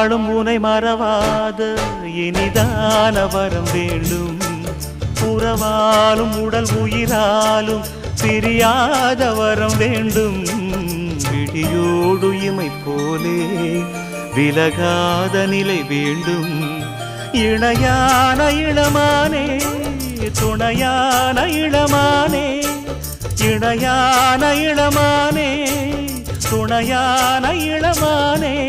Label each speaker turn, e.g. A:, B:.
A: நாளும் உனை மறவாத இனிதான வரம் வேண்டும். உறவாலும் உடல் உயிராலும் பிரியாத வரம் வேண்டும். விழியோடு இமை போலே விலகாத நிலை வேண்டும். இணையான இளமானே துணையான இளமானே, இணையான இளமானே துணையான இளமானே.